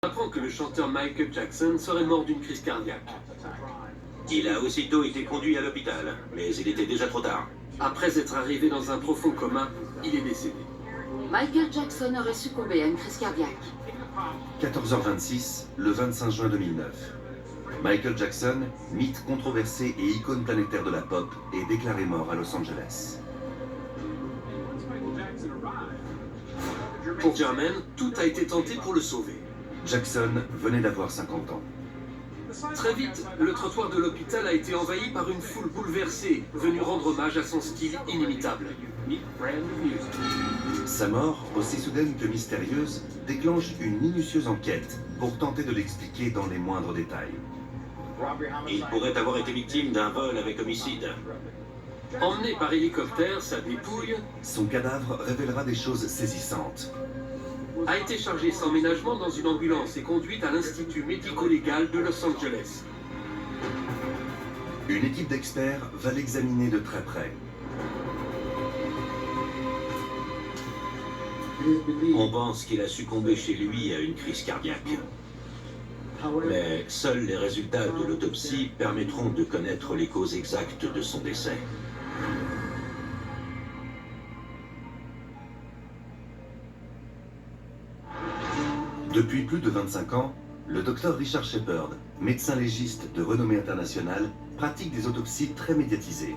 apprend que le chanteur Michael Jackson serait mort d'une crise cardiaque. Il a aussitôt été conduit à l'hôpital, mais il était déjà trop tard. Après être arrivé dans un profond coma, il est décédé. Michael Jackson aurait succombé à une crise cardiaque. 14h26, le 25 juin 2009. Michael Jackson, mythe controversé et icône planétaire de la pop, est déclaré mort à Los Angeles. Pour Jermaine, tout a été tenté pour le sauver. Jackson venait d'avoir 50 ans. Très vite, le trottoir de l'hôpital a été envahi par une foule bouleversée, venue rendre hommage à son style inimitable. Sa mort, aussi soudaine que mystérieuse, déclenche une minutieuse enquête pour tenter de l'expliquer dans les moindres détails. Il pourrait avoir été victime d'un vol avec homicide. Emmené par hélicoptère, sa dépouille Son cadavre révélera des choses saisissantes. a été chargée sans ménagement dans une ambulance et conduite à l'Institut médico-légal de Los Angeles. Une équipe d'experts va l'examiner de très près. On pense qu'il a succombé chez lui à une crise cardiaque. Mais seuls les résultats de l'autopsie permettront de connaître les causes exactes de son décès. Depuis plus de 25 ans, le docteur Richard Shepard, médecin légiste de renommée internationale, pratique des autopsies très médiatisées.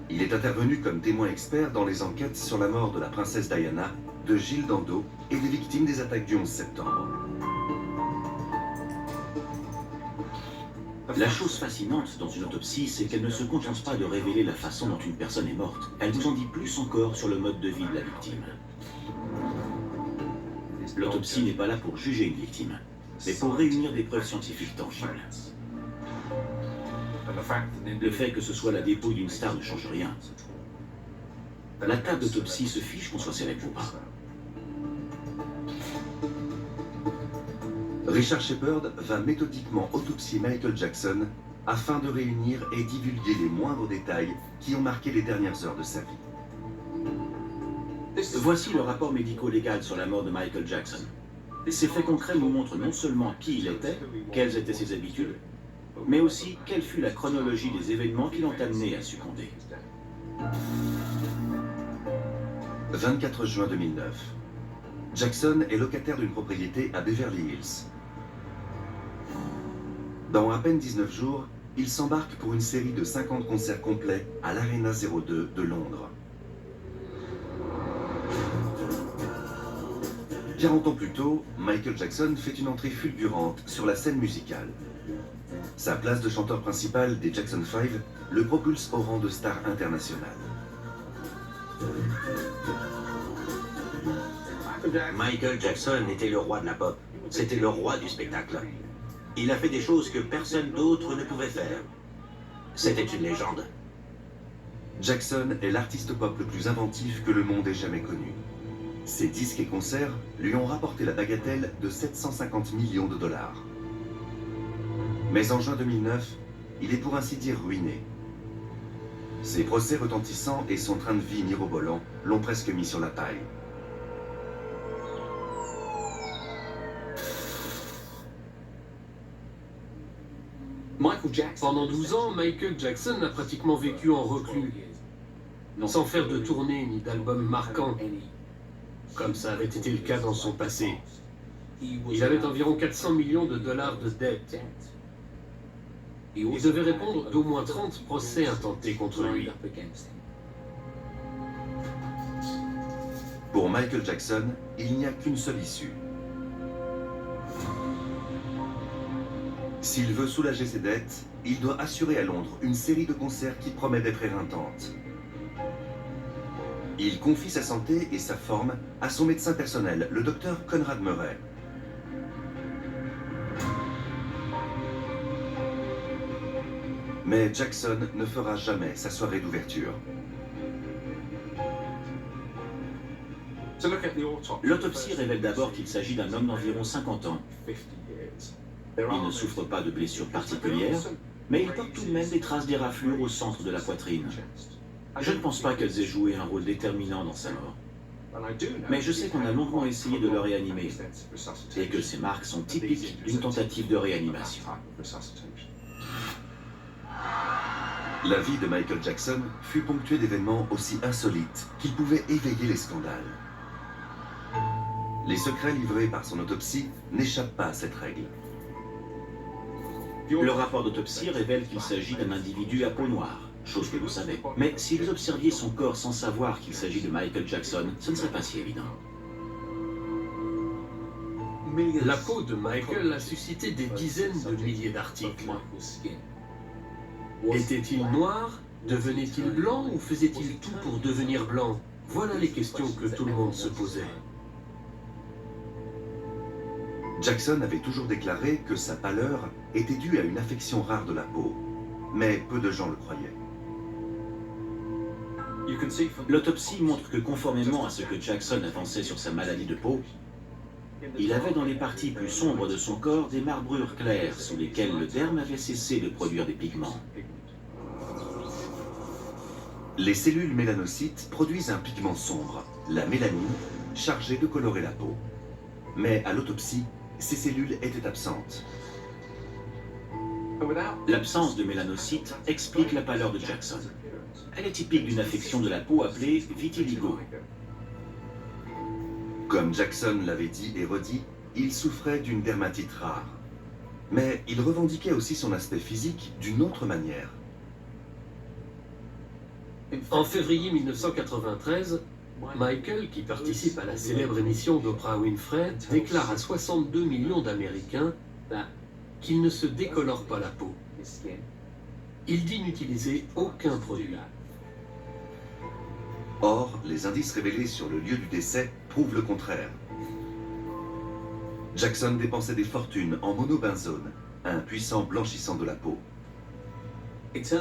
Il est intervenu comme témoin expert dans les enquêtes sur la mort de la princesse Diana, de Gilles Dando et des victimes des attaques du 11 septembre. La chose fascinante dans une autopsie, c'est qu'elle ne se contente pas de révéler la façon dont une personne est morte. Elle vous en dit plus encore sur le mode de vie de la victime. L'autopsie n'est pas là pour juger une victime, mais pour réunir des preuves scientifiques tangibles. Le fait que ce soit la dépouille d'une star ne change rien. La table d'autopsie se fiche qu'on soit célèbre ou pas. Richard Shepard va méthodiquement autopsier Michael Jackson afin de réunir et divulguer les moindres détails qui ont marqué les dernières heures de sa vie. Voici le rapport médico-légal sur la mort de Michael Jackson. Ces faits concrets nous montrent non seulement qui il était, quelles étaient ses habitudes, mais aussi quelle fut la chronologie des événements qui l'ont amené à succomber. 24 juin 2009. Jackson est locataire d'une propriété à Beverly Hills. Dans à peine 19 jours, il s'embarque pour une série de 50 concerts complets à l'Arena 02 de Londres. 40 ans plus tôt, Michael Jackson fait une entrée fulgurante sur la scène musicale. Sa place de chanteur principal des Jackson 5 le propulse au rang de star internationale. Michael Jackson était le roi de la pop. C'était le roi du spectacle. Il a fait des choses que personne d'autre ne pouvait faire. C'était une légende. Jackson est l'artiste pop le plus inventif que le monde ait jamais connu. Ses disques et concerts lui ont rapporté la bagatelle de 750 millions de dollars. Mais en juin 2009, il est pour ainsi dire ruiné. Ses procès retentissants et son train de vie mirobolant l'ont presque mis sur la paille. Pendant 12 ans, Michael Jackson a pratiquement vécu en reclus, sans faire de tournée ni d'album marquant, comme ça avait été le cas dans son passé. Il avait environ 400 millions de dollars de dettes. Il devait répondre d'au moins 30 procès intentés contre lui. Pour Michael Jackson, il n'y a qu'une seule issue. S'il veut soulager ses dettes, il doit assurer à Londres une série de concerts qui promet d'être éreintante. Il confie sa santé et sa forme à son médecin personnel, le docteur Conrad Murray. Mais Jackson ne fera jamais sa soirée d'ouverture. L'autopsie révèle d'abord qu'il s'agit d'un homme d'environ 50 ans. Il ne souffre pas de blessures particulières, mais il porte tout de même des traces d'éraflures au centre de la poitrine. Je ne pense pas qu'elles aient joué un rôle déterminant dans sa mort. Mais je sais qu'on a longuement essayé de le réanimer et que ces marques sont typiques d'une tentative de réanimation. La vie de Michael Jackson fut ponctuée d'événements aussi insolites qu'ils pouvaient éveiller les scandales. Les secrets livrés par son autopsie n'échappent pas à cette règle. Le rapport d'autopsie révèle qu'il s'agit d'un individu à peau noire, chose que vous savez. Mais si vous observiez son corps sans savoir qu'il s'agit de Michael Jackson, ce ne serait pas si évident. La peau de Michael a suscité des dizaines de milliers d'articles. Était-il noir? Devenait-il blanc ou faisait-il tout pour devenir blanc? Voilà les questions que tout le monde se posait. Jackson avait toujours déclaré que sa pâleur était due à une affection rare de la peau, mais peu de gens le croyaient. L'autopsie montre que conformément à ce que Jackson avançait sur sa maladie de peau, il avait dans les parties plus sombres de son corps des marbrures claires sous lesquelles le derme avait cessé de produire des pigments. Les cellules mélanocytes produisent un pigment sombre, la mélanine, chargée de colorer la peau. Mais à l'autopsie, ces cellules étaient absentes. L'absence de mélanocytes explique la pâleur de Jackson. Elle est typique d'une affection de la peau appelée vitiligo. Comme Jackson l'avait dit et redit, il souffrait d'une dermatite rare. Mais il revendiquait aussi son aspect physique d'une autre manière. En février 1993, Michael, qui participe à la célèbre émission d'Oprah Winfrey, déclare à 62 millions d'Américains qu'il ne se décolore pas la peau. Il dit n'utiliser aucun produit. Or, les indices révélés sur le lieu du décès prouvent le contraire. Jackson dépensait des fortunes en monobenzone, un puissant blanchissant de la peau.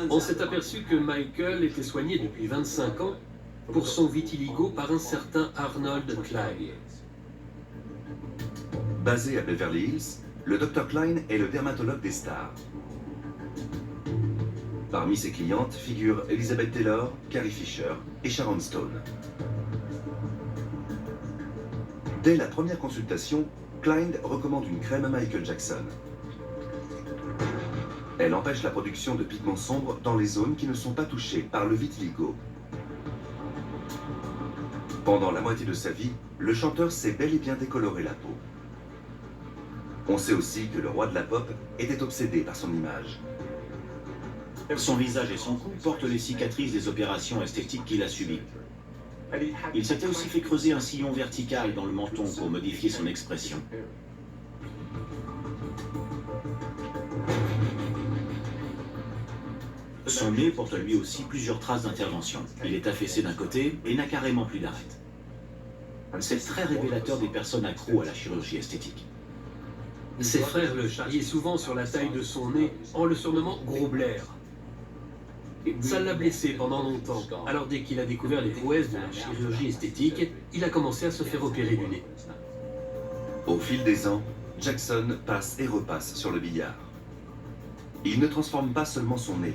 On s'est aperçu que Michael était soigné depuis 25 ans pour son vitiligo par un certain Arnold Klein. Basé à Beverly Hills, le Dr Klein est le dermatologue des stars. Parmi ses clientes figurent Elizabeth Taylor, Carrie Fisher et Sharon Stone. Dès la première consultation, Klein recommande une crème à Michael Jackson. Elle empêche la production de pigments sombres dans les zones qui ne sont pas touchées par le vitiligo. Pendant la moitié de sa vie, le chanteur s'est bel et bien décoloré la peau. On sait aussi que le roi de la pop était obsédé par son image. Son visage et son cou portent les cicatrices des opérations esthétiques qu'il a subies. Il s'était aussi fait creuser un sillon vertical dans le menton pour modifier son expression. Son nez porte lui aussi plusieurs traces d'intervention. Il est affaissé d'un côté et n'a carrément plus d'arête. C'est très révélateur des personnes accros à la chirurgie esthétique. Ses frères le charriaient souvent sur la taille de son nez en le surnommant Gros Blair. Ça l'a blessé pendant longtemps. Alors dès qu'il a découvert les prouesses de la chirurgie esthétique, il a commencé à se faire opérer du nez. Au fil des ans, Jackson passe et repasse sur le billard. Il ne transforme pas seulement son nez,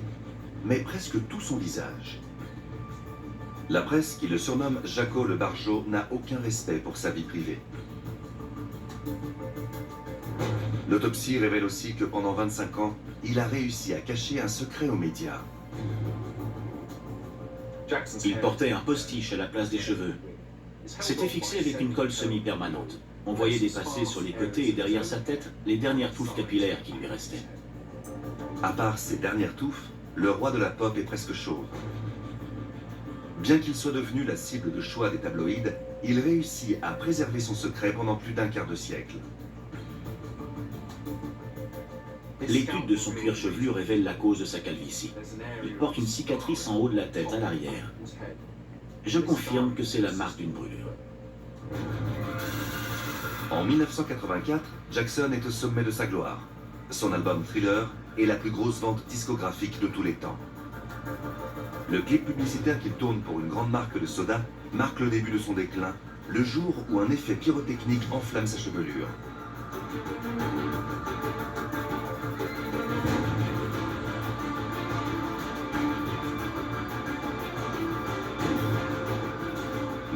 mais presque tout son visage. La presse, qui le surnomme Jaco le Barjot, n'a aucun respect pour sa vie privée. L'autopsie révèle aussi que pendant 25 ans, il a réussi à cacher un secret aux médias. Il portait un postiche à la place des cheveux. C'était fixé avec une colle semi-permanente. On voyait dépasser sur les côtés et derrière sa tête les dernières touffes capillaires qui lui restaient. À part ces dernières touffes, le roi de la pop est presque chauve. Bien qu'il soit devenu la cible de choix des tabloïds, il réussit à préserver son secret pendant plus d'un quart de siècle. L'étude de son cuir chevelu révèle la cause de sa calvitie. Il porte une cicatrice en haut de la tête, à l'arrière. Je confirme que c'est la marque d'une brûlure. En 1984, Jackson est au sommet de sa gloire. Son album Thriller est la plus grosse vente discographique de tous les temps. Le clip publicitaire qu'il tourne pour une grande marque de soda marque le début de son déclin, le jour où un effet pyrotechnique enflamme sa chevelure.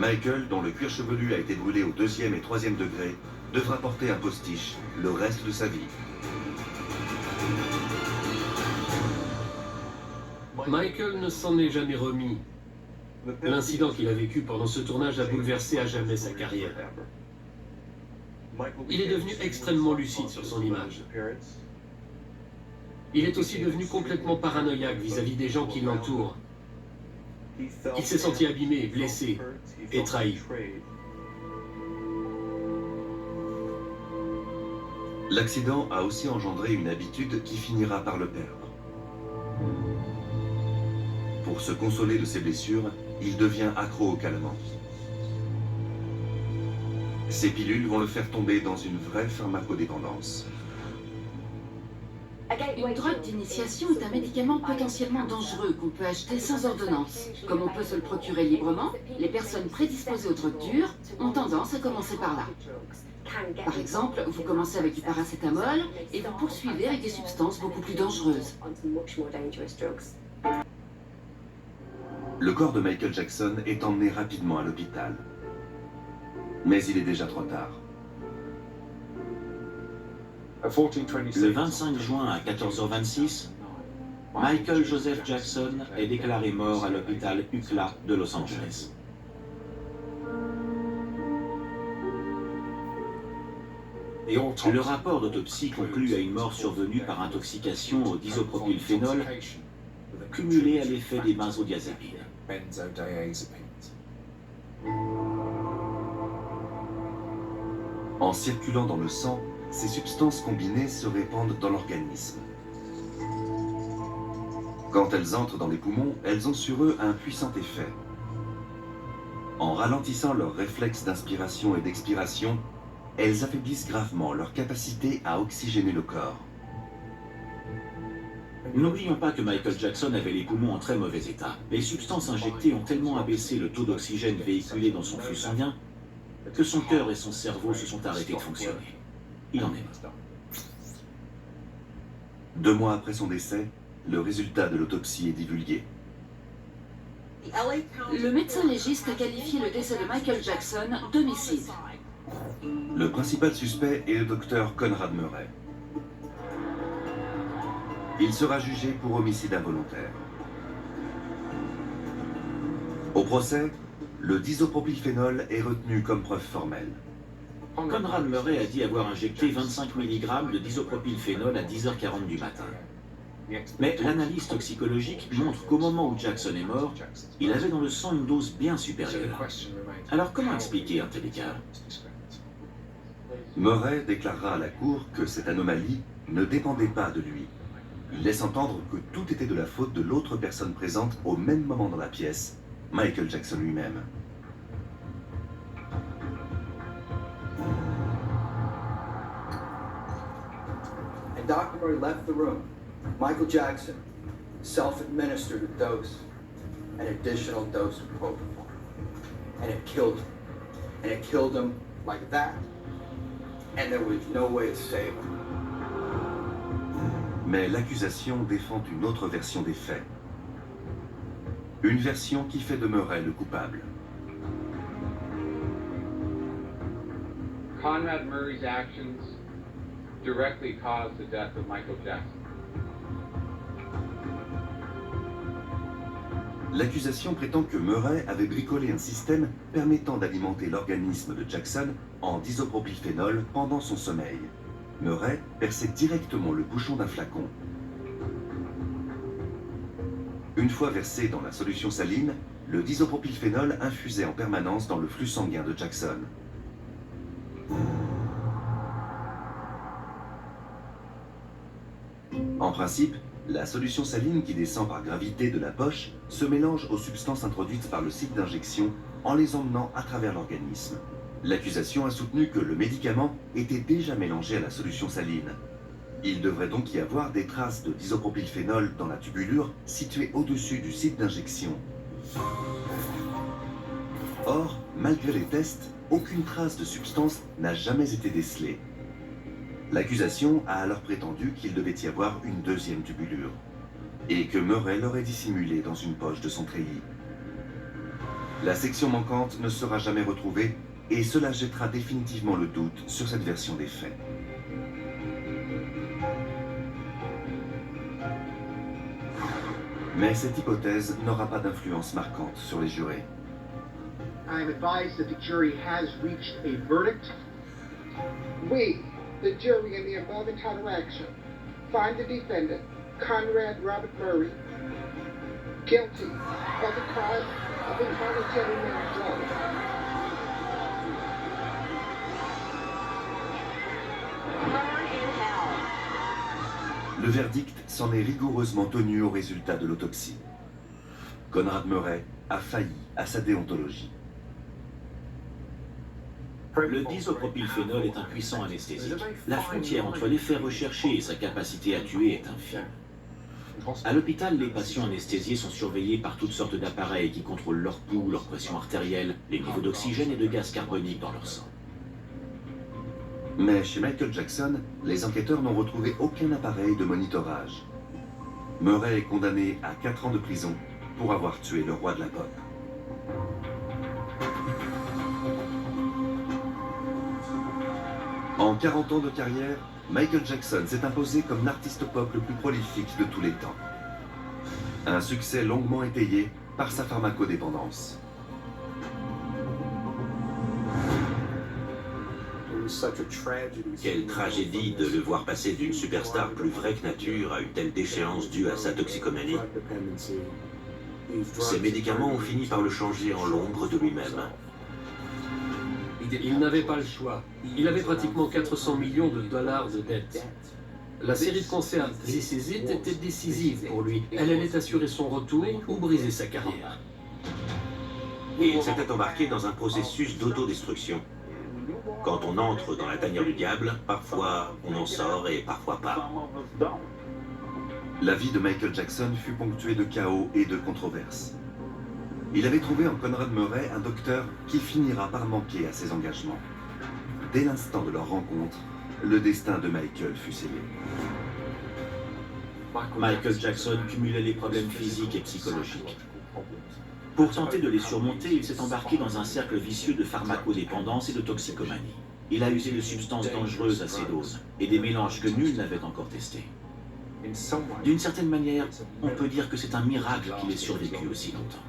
Michael, dont le cuir chevelu a été brûlé au 2e et 3e degré, devra porter un postiche le reste de sa vie. Michael ne s'en est jamais remis. L'incident qu'il a vécu pendant ce tournage a bouleversé à jamais sa carrière. Il est devenu extrêmement lucide sur son image. Il est aussi devenu complètement paranoïaque vis-à-vis des gens qui l'entourent. Il s'est senti abîmé, blessé et trahi. L'accident a aussi engendré une habitude qui finira par le perdre. Pour se consoler de ses blessures, il devient accro aux calmants. Ces pilules vont le faire tomber dans une vraie pharmacodépendance. Une drogue d'initiation est un médicament potentiellement dangereux qu'on peut acheter sans ordonnance. Comme on peut se le procurer librement, les personnes prédisposées aux drogues dures ont tendance à commencer par là. Par exemple, vous commencez avec du paracétamol et vous poursuivez avec des substances beaucoup plus dangereuses. Le corps de Michael Jackson est emmené rapidement à l'hôpital. Mais il est déjà trop tard. Le 25 juin à 14h26, Michael Joseph Jackson est déclaré mort à l'hôpital UCLA de Los Angeles. Le rapport d'autopsie conclut à une mort survenue par intoxication au disopropylphénol cumulé à l'effet des benzodiazépines. En circulant dans le sang, ces substances combinées se répandent dans l'organisme. Quand elles entrent dans les poumons, elles ont sur eux un puissant effet. En ralentissant leurs réflexes d'inspiration et d'expiration, elles affaiblissent gravement leur capacité à oxygéner le corps. N'oublions pas que Michael Jackson avait les poumons en très mauvais état. Les substances injectées ont tellement abaissé le taux d'oxygène véhiculé dans son flux sanguin que son cœur et son cerveau se sont arrêtés de fonctionner. Il en est mort. 2 mois après son décès, le résultat de l'autopsie est divulgué. Le médecin légiste a qualifié le décès de Michael Jackson d'homicide. Le principal suspect est le docteur Conrad Murray. Il sera jugé pour homicide involontaire. Au procès, le disopropylphénol est retenu comme preuve formelle. Conrad Murray a dit avoir injecté 25 mg de disopropylphénol à 10h40 du matin. Mais l'analyse toxicologique montre qu'au moment où Jackson est mort, il avait dans le sang une dose bien supérieure. Alors comment expliquer un tel écart? Murray déclarera à la cour que cette anomalie ne dépendait pas de lui. Il laisse entendre que tout était de la faute de l'autre personne présente au même moment dans la pièce, Michael Jackson lui-même. And Dr. Murray left the room. Michael Jackson self-administered a dose, an additional dose of propofol. And it killed him. And it killed him like that. And there was no way to save him. Mais l'accusation défend une autre version des faits. Une version qui fait de Murray le coupable. Conrad Murray's actions directly caused the death of Michael Jackson. L'accusation prétend que Murray avait bricolé un système permettant d'alimenter l'organisme de Jackson en disopropylphénol pendant son sommeil. Murray perçait directement le bouchon d'un flacon. Une fois versé dans la solution saline, le disopropylphénol infusait en permanence dans le flux sanguin de Jackson. En principe, la solution saline qui descend par gravité de la poche se mélange aux substances introduites par le site d'injection en les emmenant à travers l'organisme. L'accusation a soutenu que le médicament était déjà mélangé à la solution saline. Il devrait donc y avoir des traces de disopropylphénol dans la tubulure située au-dessus du site d'injection. Or, malgré les tests, aucune trace de substance n'a jamais été décelée. L'accusation a alors prétendu qu'il devait y avoir une deuxième tubulure, et que Murray l'aurait dissimulée dans une poche de son treillis. La section manquante ne sera jamais retrouvée et cela jettera définitivement le doute sur cette version des faits. Mais cette hypothèse n'aura pas d'influence marquante sur les jurés. I am advised that the jury has reached a verdict. We, the jury in the above entitled action, find the defendant, Conrad Robert Murray, guilty of the crime of involuntary manslaughter. Le verdict s'en est rigoureusement tenu au résultat de l'autopsie. Conrad Murray a failli à sa déontologie. Le disopropylphénol est un puissant anesthésique. La frontière entre l'effet recherché et sa capacité à tuer est infime. À l'hôpital, les patients anesthésiés sont surveillés par toutes sortes d'appareils qui contrôlent leur pouls, leur pression artérielle, les niveaux d'oxygène et de gaz carbonique dans leur sang. Mais chez Michael Jackson, les enquêteurs n'ont retrouvé aucun appareil de monitorage. Murray est condamné à 4 ans de prison pour avoir tué le roi de la pop. En 40 ans de carrière, Michael Jackson s'est imposé comme l'artiste pop le plus prolifique de tous les temps. Un succès longuement étayé par sa pharmacodépendance. Quelle tragédie de le voir passer d'une superstar plus vraie que nature à une telle déchéance due à sa toxicomanie. Ses médicaments ont fini par le changer en l'ombre de lui-même. Il n'avait pas le choix. Il avait pratiquement 400 millions de dollars de dettes. La série de concerts This Is It était décisive pour lui. Elle allait assurer son retour ou briser sa carrière. Et il s'était embarqué dans un processus d'autodestruction. Quand on entre dans la tanière du diable, parfois on en sort et parfois pas. La vie de Michael Jackson fut ponctuée de chaos et de controverses. Il avait trouvé en Conrad Murray un docteur qui finira par manquer à ses engagements. Dès l'instant de leur rencontre, le destin de Michael fut scellé. Michael Jackson cumulait les problèmes physiques et psychologiques. Pour tenter de les surmonter, il s'est embarqué dans un cercle vicieux de pharmacodépendance et de toxicomanie. Il a usé de substances dangereuses à ses doses et des mélanges que nul n'avait encore testés. D'une certaine manière, on peut dire que c'est un miracle qu'il ait survécu aussi longtemps.